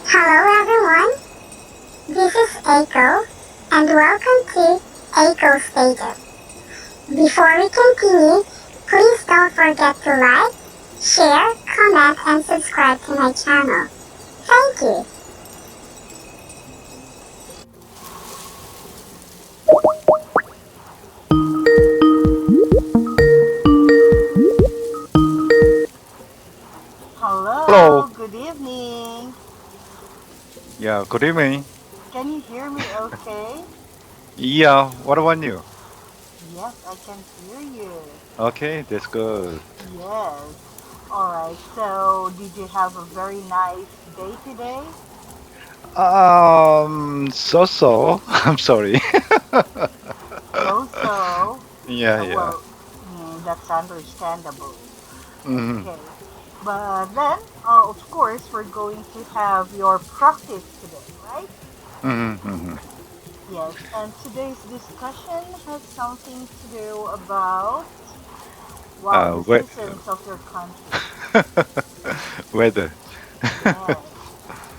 Hello everyone, this is Aeko and welcome to Aeko Stages. Before we continue, please don't forget to like, share, comment and subscribe to my channel. Thank you. Hello, Hello. good evening. Yeah, good evening. Can you hear me okay? Yeah, what about you? Yes, I can hear you. Okay, that's good. Yes. Alright, so did you have a very nice day today? So. I'm sorry. So so. Yeah, yeah. Well, that's understandable. Mm-hmm. Okay. But then, of course, we're going to have your practice today, right? Mm-hmm. Mm-hmm. Yes, and today's discussion has something to do about, wow, the Wait. seasons of your country. Weather. Yes.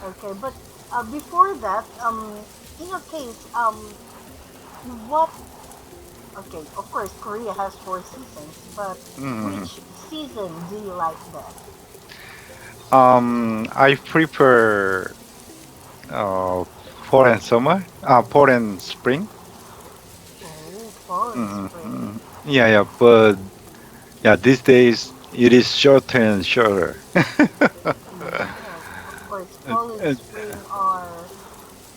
Okay, but before that, in your case, what? Okay, of course, Korea has four seasons, but Mm-hmm. which season do you like best? I prefer uh fall and summer. Fall and spring. Oh, fall and spring. Mm-hmm. Yeah, yeah. But yeah, these days it is shorter and shorter. Yes, of course, Uh, fall and uh, spring are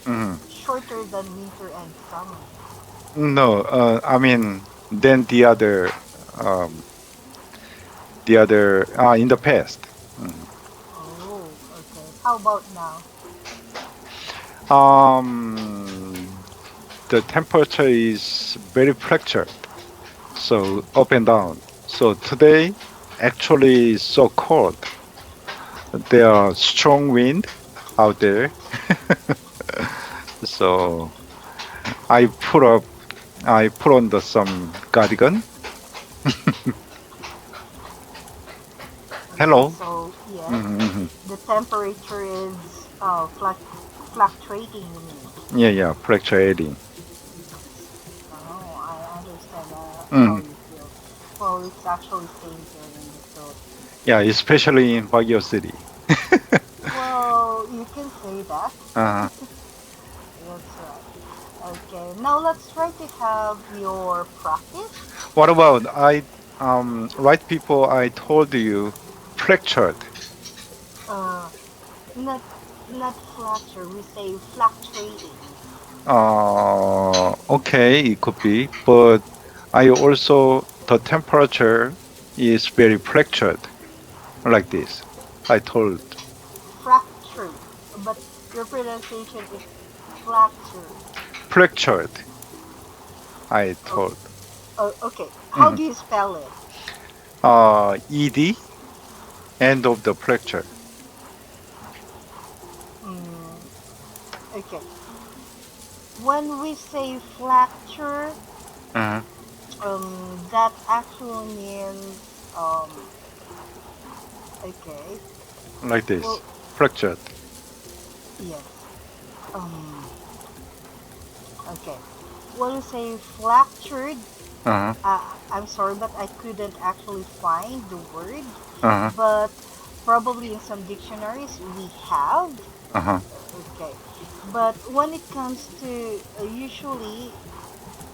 mhm. shorter than winter and summer. No, I mean, then um, in the past. Mhm. Oh, okay. How about now? Um, the temperature is very fluctuate, so up and down. So today, actually, is so cold. There are strong wind out there. So I put up, I put on some cardigan. Okay, Hello. so yes, Hmm. the temperature is fluctuating, you mean? Yeah, yeah, fluctuating. Oh, I understand how Mhm. you feel. Well, it's actually same here in the Philippines. Yeah, especially in Baguio City. Well, you can say that. Uh, That's right. Okay, now let's try to have your practice. what about right people I told you fractured. Uh, not not fluctuate. We say fluctuating. Okay, it could be, but I also the temperature is very fractured like this. I told Fractured, but your pronunciation is fractured. fractured. I Oh, told. oh, okay. How Mhm. do you spell it? Ed end of the fracture. Mm, okay. When we say fracture, Uh, that actually means um. Okay. like this. Well, Fractured. yes. Um. Okay. When we say fractured, Uh-huh. I'm sorry, but I couldn't actually find the word. Uh-huh. But probably in some dictionaries we have. Uh-huh. Okay. But when it comes to usually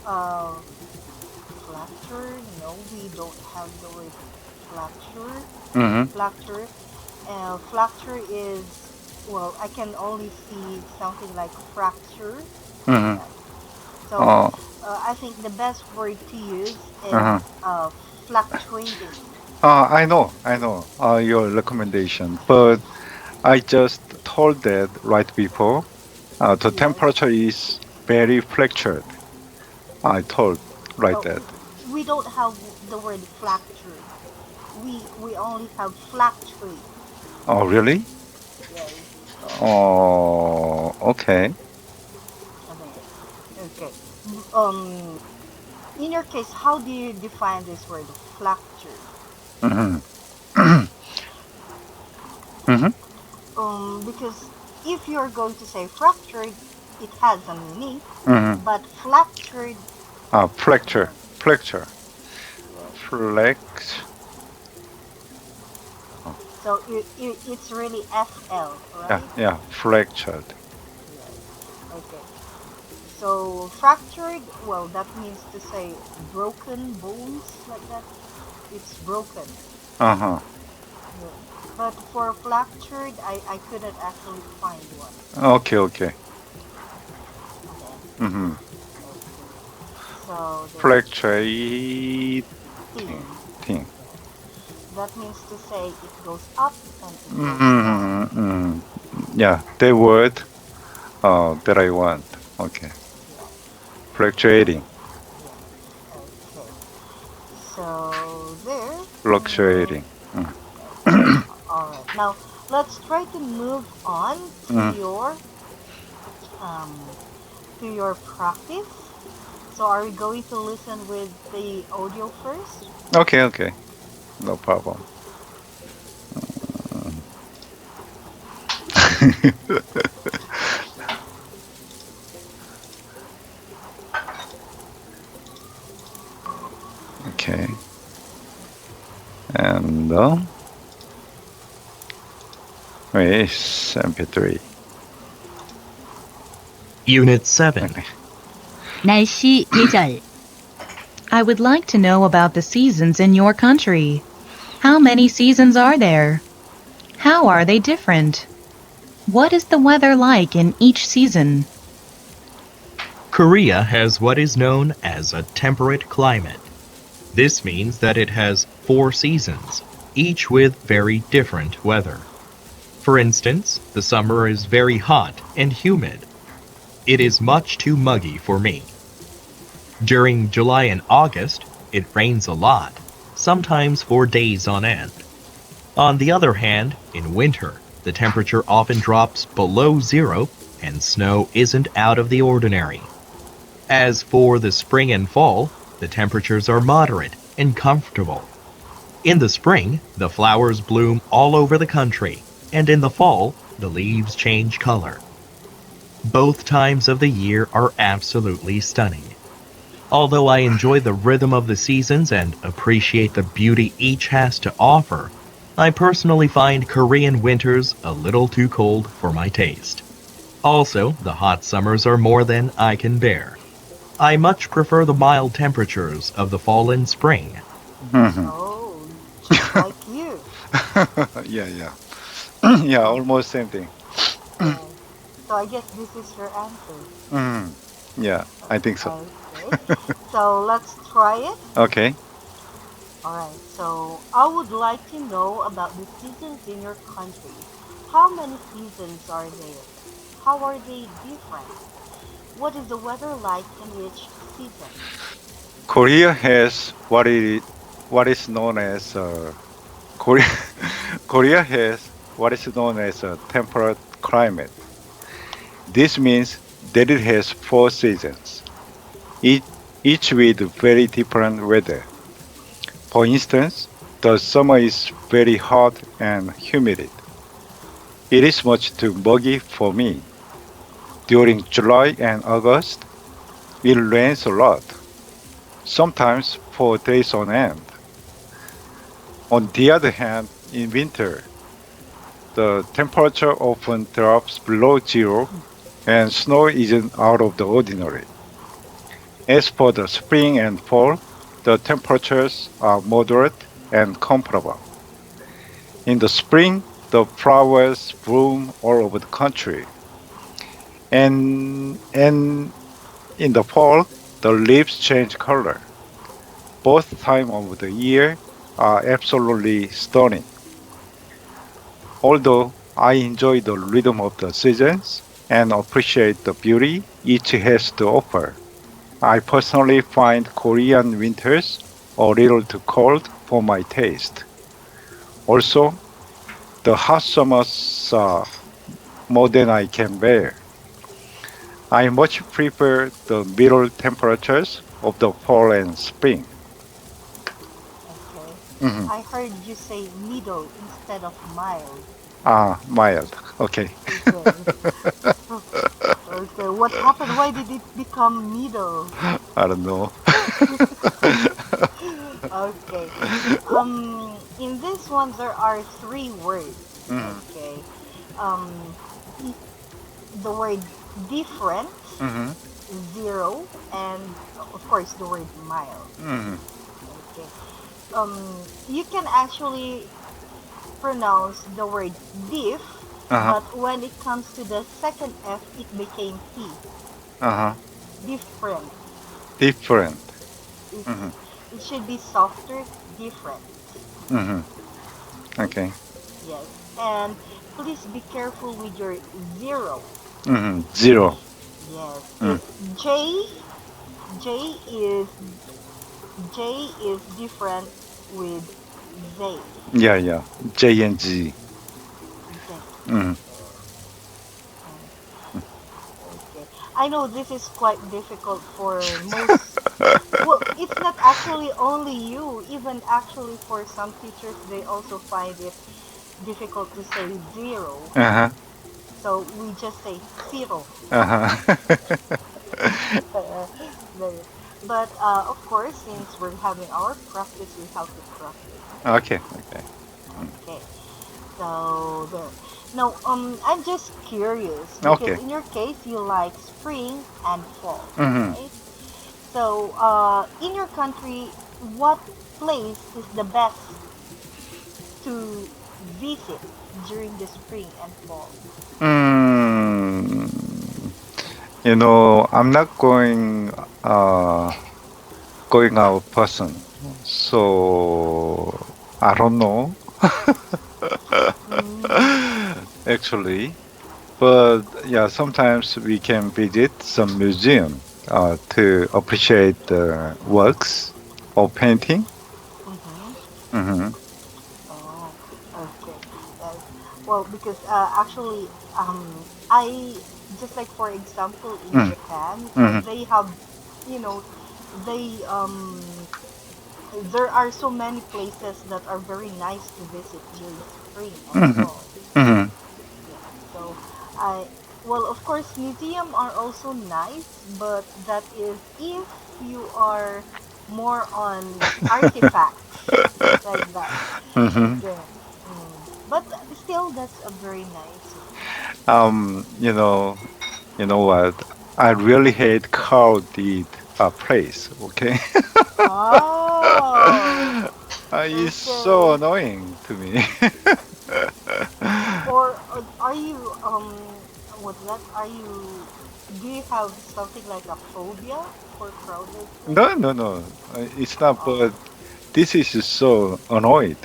uh, fracture, no, we don't have the word fracture. Mm-hmm. Fracture. Fracture is, well, I can only see something like fracture, like Mm-hmm. that. So Uh, I think the best word to use is uh-huh. fluctuating. I know your recommendation, but I just told that right before. The Yes. temperature is very fluctuate. I told right Uh, that. we don't have the word fracture. We only have fluctuate. Oh, really? Yes. Oh, okay. Okay. Um, in your case, how do you define this word flucture? Mm-hmm. Mm-hmm. Because if you're going to say fractured, it has a meaning, Mm-hmm. but fractured, Fracture. no. Fracture. Yes. Flex. Oh, So it's really FL, yeah, right? yeah. Fractured. Yes. Okay. So fractured, well, that means to say broken bones like that. It's broken. Uh-huh. Yeah. But for fractured, I couldn't actually find one. Okay, okay. Okay. Mm-hmm. Okay. So there's Fluctuating thing. thing. Yes. That means to say it goes up and it goes down. Mm-hmm. Yeah, the word that I want. Okay. Yes. Fluctuating. Yes. Okay. So there. Fluctuating. Mm. Okay. All right. Now let's try to move on Mm. um, to your practice. So are we going to listen with the audio first? Okay, okay. No problem. Okay. And wait, MP3. Unit 7. Okay. 날씨 예절. I would like to know about the seasons in your country. How many seasons are there? How are they different? What is the weather like in each season? Korea has what is known as a temperate climate. This means that it has 4 seasons, each with very different weather. For instance, the summer is very hot and humid. It is much too muggy for me. During July and August, it rains a lot, sometimes for days on end. On the other hand, in winter, the temperature often drops below zero and snow isn't out of the ordinary. As for the spring and fall, the temperatures are moderate and comfortable. In the spring, the flowers bloom all over the country, and in the fall, the leaves change color. Both times of the year are absolutely stunning. Although I enjoy the rhythm of the seasons and appreciate the beauty each has to offer, I personally find Korean winters a little too cold for my taste. Also, the hot summers are more than I can bear. I much prefer the mild temperatures of the fall and spring. Mhm. Oh, just like you. Yeah, yeah. Yeah, So, almost same thing. yes. So I guess this is your answer. Mm. Yeah, I think so. Okay. So let's try it. Okay. Alright, so I would like to know about the seasons in your country. How many seasons are there? How are they different? What is the weather like in each season? Korea has what is known as Korea. Korea has what is known as a temperate climate. This means that it has 4 seasons, each, each with very different weather. For instance, the summer is very hot and humid. It is much too muggy for me. During July and August, it rains a lot, sometimes for days on end. On the other hand, in winter, the temperature often drops below zero and snow isn't out of the ordinary. As for the spring and fall, the temperatures are moderate and comparable. In the spring, the flowers bloom all over the country, and in the fall, the leaves change color. Both times of the year are absolutely stunning. Although I enjoy the rhythm of the seasons and appreciate the beauty each has to offer, I personally find Korean winters a little too cold for my taste. Also, the hot summers are more than I can bear. I much prefer the middle temperatures of the fall and spring. Okay. Mhm. I heard you say middle instead of mild. Ah, mild. Okay. It's Okay. Okay. What happened? Why did it become middle? I don't know. Okay. In this one there are three words. Mhm, Okay. Um, i- the word different, mhm, zero, and of course the word mild. mhm. Okay. You can actually pronounce the word diff, Uh-huh. but when it comes to the second F, it became T. Uh-huh. Different. Different. It, Mhm, it should be softer, different. mhm. Okay? Okay. Yes. And please be careful with your zero. Mhm. Zero. Yes. Mm. J is J is different with Z. Yeah, yeah. J and G. Z. Mhm. Um, okay. I know this is quite difficult for most. Well, it's not actually only you. Even actually for some teachers, they also find it difficult to say zero. Uh-huh. So we just say zero. Uh-huh. There. But of course, since we're having our practice, we have to practice, right? Okay, okay. Mm. Okay. So there. Now, I'm just curious because Okay. in your case, you like spring and fall, Mhm. right? So, in your country, what place is the best to visit during the spring and fall? Mm. I'm not going out person. So I don't know Mm, actually. But yeah, sometimes we can visit some museum to appreciate the works or painting. mm-hmm. Mm-hmm. Oh, okay. Yes. Well, because actually, I just like for example in Mm-hmm. Japan, Mm-hmm. they have, you know, they there are so many places that are very nice to visit during spring and Mm-hmm. fall. Mm-hmm. Yeah. So I well, of course, museum are also nice, but that is if you are more on artifacts like that. Mm-hmm. Okay. But still, that's a very nice one. Um, you know, you know what? I really hate crowded place. Okay. Oh, It's so okay. annoying to me. Or are you what's that? Are you do you have something like a phobia for crowded No, places? no, no. It's not. Oh, But this is so annoyed.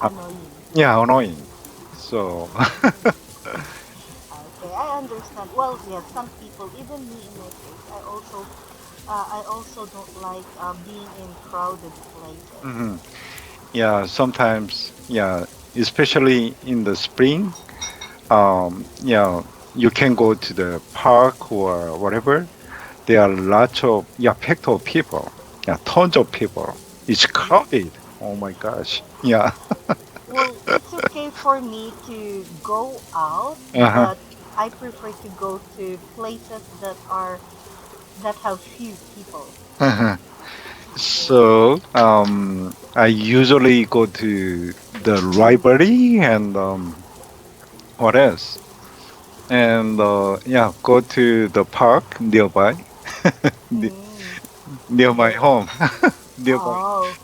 Uh, annoying. yeah, annoying. So. Okay, I understand. Well, yes, some people, even me in my case, I also don't like being in crowded places. Mhm. Yeah, sometimes. Yeah, especially in the spring. Yeah, you can go to the park or whatever. There are lots of packed of people. Yeah, tons of people. It's Yeah. crowded. Oh my gosh. Yeah. Well, it's okay for me to go out, Uh-huh. but I prefer to go to places that have few people. Uh-huh. Okay. So, I usually go to the library and what else? And yeah, go to the park nearby, ne- Mm, near my okay. home, nearby. Oh,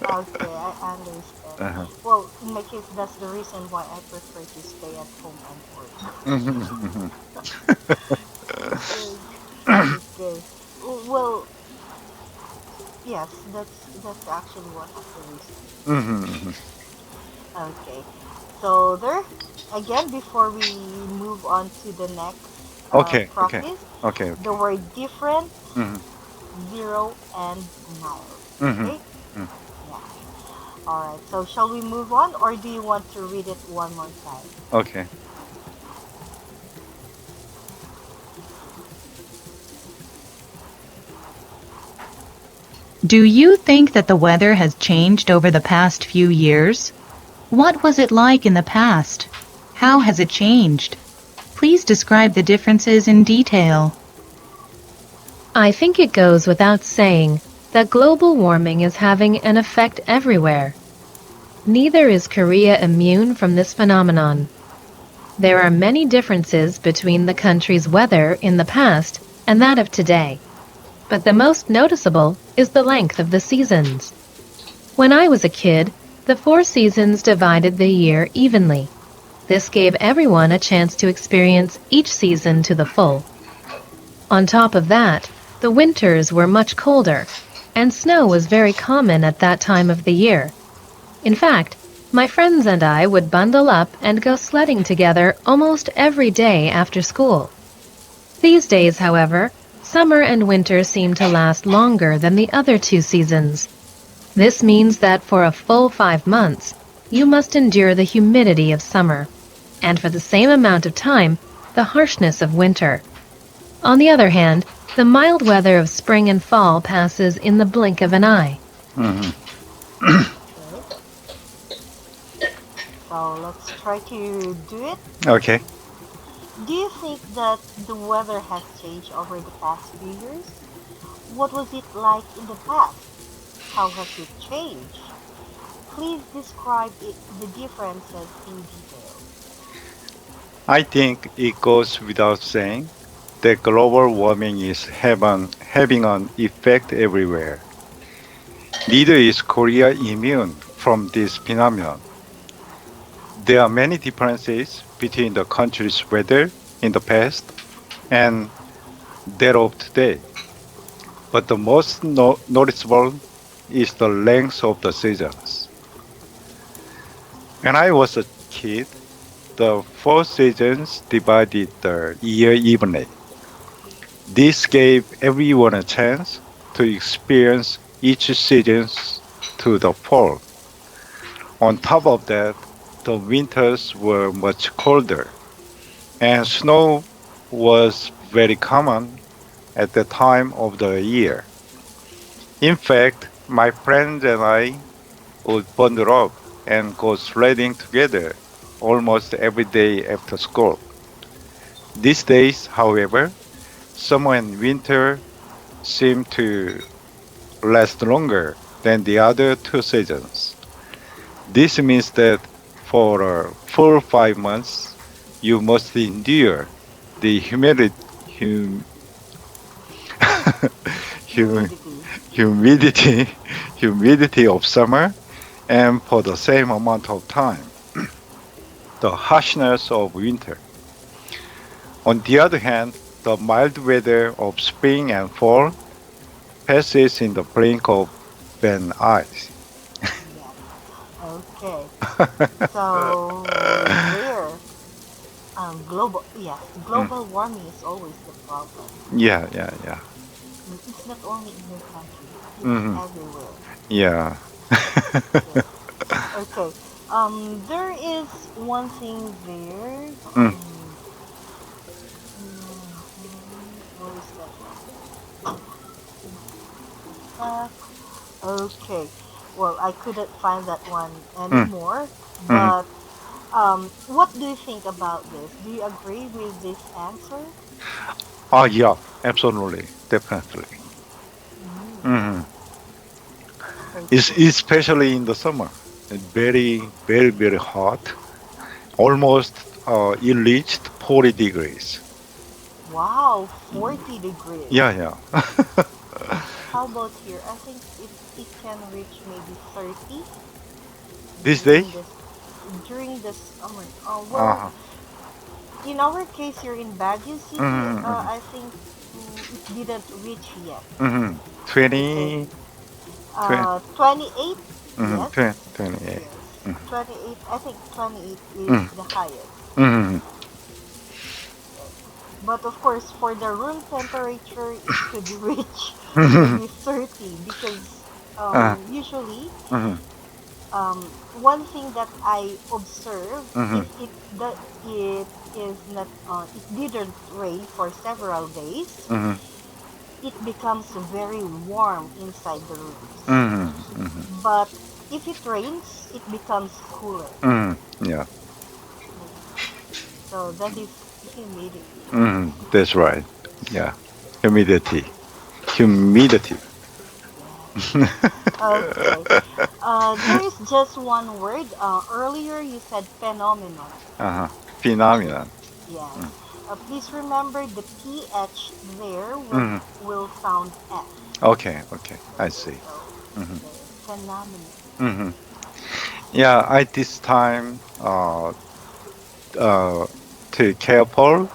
okay. I understand. Uh-huh. Well, in my case, that's the reason why I prefer to stay at home and work. Mhm, Okay. Okay. Well, yes, that's actually one of the reasons. mhm, mhm. Okay. So there, again, before we move on to the next Okay, okay, practice, okay, the okay. word different, Mhm, zero, and mild. mhm, Okay? mhm. Yeah. All right. So shall we move on, or do you want to read it one more time? Okay. Do you think that the weather has changed over the past few years? What was it like in the past? How has it changed? describe the differences in detail. I think it goes without saying that global warming is having an effect everywhere. Neither is Korea immune from this phenomenon. There are many differences between the country's weather in the past and that of today. But the most noticeable is the length of the seasons. When I was a kid, the four seasons divided the year evenly. This gave everyone a chance to experience each season to the full. On top of that, the winters were much colder, and snow was very common at that time of the year. In fact, my friends and I would bundle up and go sledding together almost every day after school. These days, however, summer and winter seem to last longer than the other two seasons. This means that for a full 5 months, you must endure the humidity of summer, and for the same amount of time, the harshness of winter. On the other hand, the mild weather of spring and fall passes in the blink of an eye. Mhm. Okay. So let's try to do it. Okay. Do you think that the weather has changed over the past few years? What was it like in the past? How has it changed? Please describe the differences in detail. I think it goes without saying that global warming is having an effect everywhere. Neither is Korea immune from this phenomenon. There are many differences between the country's weather in the past and that of today, but the most noticeable is the length of the seasons. When I was a kid, the four seasons divided the year evenly. This gave everyone a chance to experience each season to the full. On top of that, the winters were much colder, and snow was very common at that time of the year. In fact, my friends and I would bundle up and go sledding together almost every day after school. These days, however, summer and winter seem to last longer than the other two seasons. This means that for a full 5 months, you must endure the hum, hum, Humidity. humidity, humidity of summer, and for the same amount of time, the harshness of winter. On the other hand, the mild weather of spring and fall passes in the blink of an eye. Yes. Okay. So there, Mm. global warming is always the problem. Yeah, yeah, yeah. It's not only in your country; it's Hmm. everywhere. Yeah. Yes. Okay. There is one thing there. Mm. Where is that one? Uh, okay. Well, I couldn't find that one Mm. anymore. Mhm. But what do you think about this? Do you agree with this answer? Oh, yeah, absolutely, definitely. Mm, Hmm. It's okay. especially in the summer. It's very, very, very hot. Almost, it reached 40 degrees. Wow, 40 degrees. Yeah, yeah. How about here? I think it can reach maybe 30 This day? during this summer. Well, Uh-huh. in our case here in Baguio City, Mm-hmm. I think it didn't reach yet Mm-hmm. because 20, 20, 28, mm-hmm. yes, 20, 28. yes, Mm-hmm. 28. I think 28 is Mm-hmm. the highest. Mm-hmm. Yes. But of course, for the room temperature, it could reach Mm-hmm. maybe 30 because Uh, usually mm-hmm. one thing that I observe, Mm-hmm. if it is not it didn't rain for several days, Mm-hmm. it becomes very warm inside the rooms. Mm-hmm. Mm-hmm. But if it rains, it becomes cooler. Mm-hmm. Yeah. So that is humidity. That's right. Yeah. Humidity. Humidity. Yes. Okay. There is just one word. Earlier you said phenomenon. Uh-huh. Pl- Phenomenon. Yes. Mm. Please remember the ph there Mhm. will sound f. Okay, okay. I see. So Hmm. the phenomenon. Hmm. Yeah, I this time uh to careful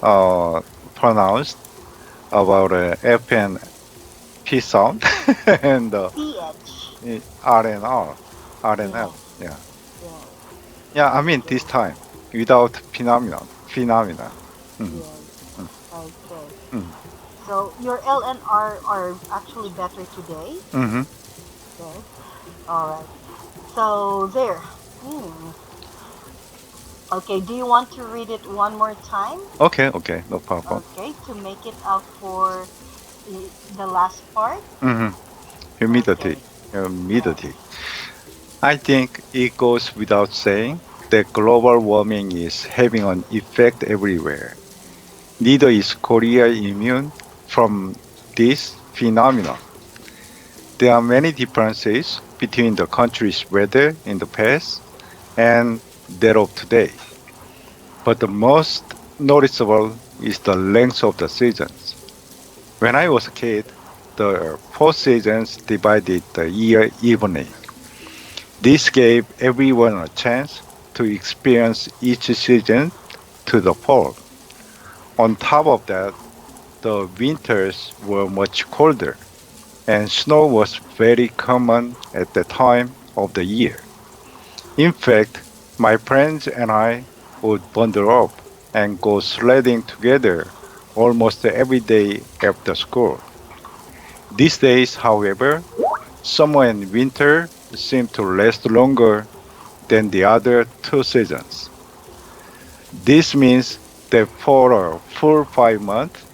uh pronounced about F and P sound and Ph. R and R, R and L. Yes. Yeah. Yes. Yeah, I mean this Okay. time without phenomenon. Hmm. Yes. Okay. Hmm. So your L and R are actually better today. Hmm. Yes. All right. So there. Hmm. Okay. Do you want to read it one more time? Okay, okay, no problem. Okay, to make it up for the last part. Hmm. Okay. Humidity, Yes. humidity. I think it goes without saying that global warming is having an effect everywhere. Neither is Korea immune from this phenomenon. There are many differences between the country's weather in the past and that of today, but the most noticeable is the length of the seasons. When I was a kid, the four seasons divided the year evenly. This gave everyone a chance to experience each season to the full. On top of that, the winters were much colder, and snow was very common at that time of the year. In fact, my friends and I would bundle up and go sledding together almost every day after school. These days, however, summer and winter seem to last longer than the other two seasons. This means that for a full 5 months,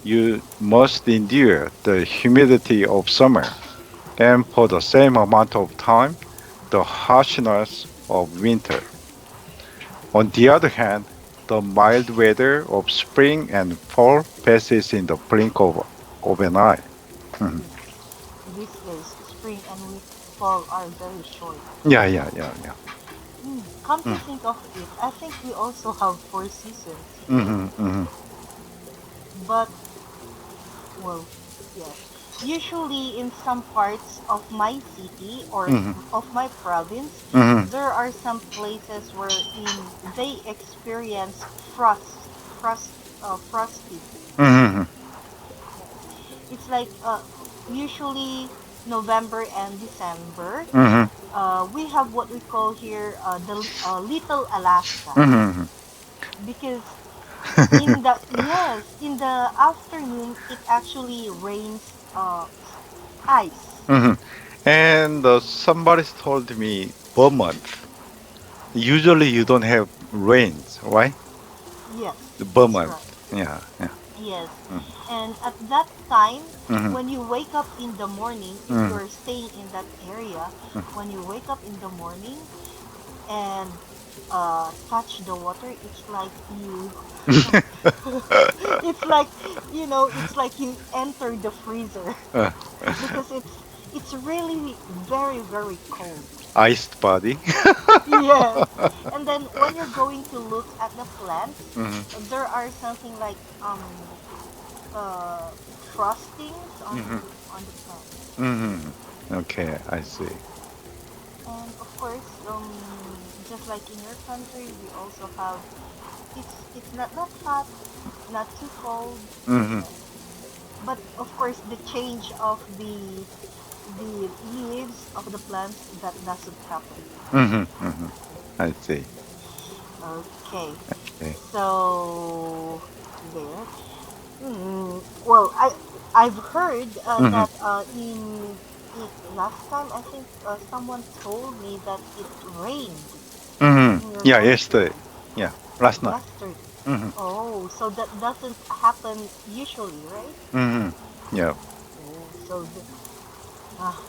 you must endure the humidity of summer, and for the same amount of time, the harshness of winter. On the other hand, the mild weather of spring and fall passes in the blink of an eye. Mhm. These days, spring and fall are very short. Yeah, yeah, yeah, yeah. Come to Mm. think of it, I think we also have four seasons here. Hmm. Hmm. But, well, yes. Usually, in some parts of my city or Hmm. of my province, Hmm. there are some places wherein they experience frost, frost, frosty. Hmm. It's like usually November and December. Hmm. We have what we call here the Little Alaska Hmm. because in the yes in the afternoon it actually rains ice. Hmm. And somebody told me Vermont. Usually you don't have rains, right? Yes, The that's Vermont. right. Yeah, yeah. Yes, Mm-hmm. and at that time Mm-hmm. when you wake up in the morning, if Mm-hmm. you're staying in that area, when you wake up in the morning and touch the water, it's like you it's like it's like you enter the freezer Uh, because it's really very very cold. iced body. Yes, and then when you're going to look at the plants, Hmm. there are something like uh frostings Hmm. on the plants. Hmm. Okay, I see. And of course, just like in your country, we also have it's not hot, not too cold. Hmm. Yes. But of course, the change of the leaves of the plants that doesn't happen. Hmm. Hmm. I see. Okay, Okay. so there. Well, I've heard Hmm. that last time I think someone told me that it rained Hmm. in your Yeah, country yesterday. Yeah, last night. yesterday. Hmm. Oh, so that doesn't happen usually, right? Hmm. Yeah. Oh, so ah,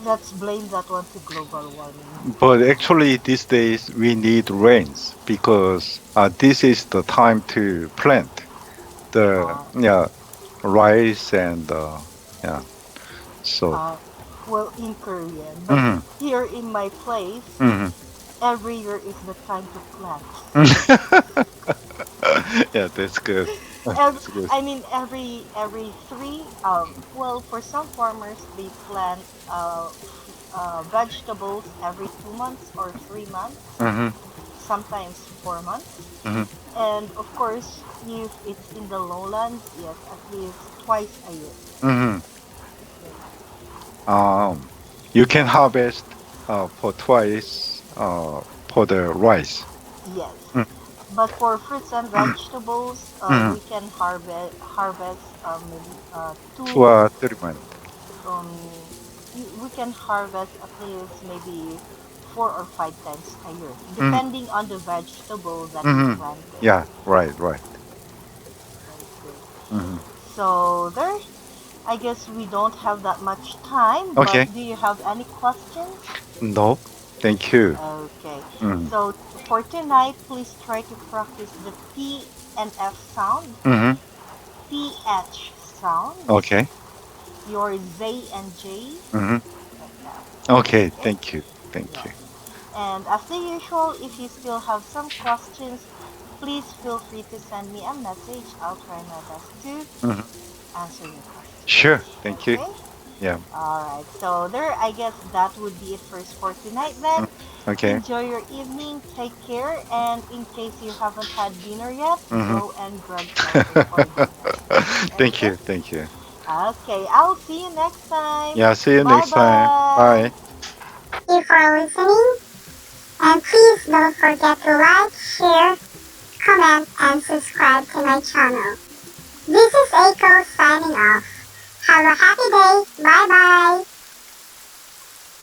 Let's blame that one to global warming. But actually, these days we need rains because this is the time to plant the Uh, rice and yeah. So. uh, well, in Korean, but Mhm, here in my place, mhm. every year is the time to plant. Yeah, that's good. Every, That's good. I mean, every three. Well, for some farmers, they plant vegetables every 2 months or 3 months, Mhm, sometimes 4 months. mhm, And of course, if it's in the lowlands, yes, at least twice a year. mhm. Yes. Um, you can harvest for twice for the rice. Yes. Mm, But for fruits and mhm, vegetables, mhm. we can harvest maybe Two two. or 3 months. Um, we can harvest at least maybe 4 or 5 times a year, Mhm, depending on the vegetable that we mhm. planted. Yeah, right, right. I see. Mhm. So there, I guess we don't have that much time, but Okay. do you have any questions? No, thank you. Okay. Mhm, So for tonight, please try to practice the P and F sound, mhm. PH sounds, Okay. your Z and J, Mhm. like that. Okay, Okay? thank you. Thank Yes. you. And as the usual, if you still have some questions, please feel free to send me a message. I'll try my best to Mhm. answer your questions. Sure, thank you. Okay? Yeah. Alright, so there, I guess that would be it first for tonight then. Mm. Okay. Enjoy your evening, take care, and in case you haven't had dinner yet, Mhm. go and grab something for dinner. Thank Okay? you. Thank you. Okay, I'll see you next time. Yeah, see you Bye next time. bye. Bye. Thank you for listening, and please don't forget to like, share, comment, and subscribe to my channel. This is Aeko signing off. Have a happy day. Bye bye.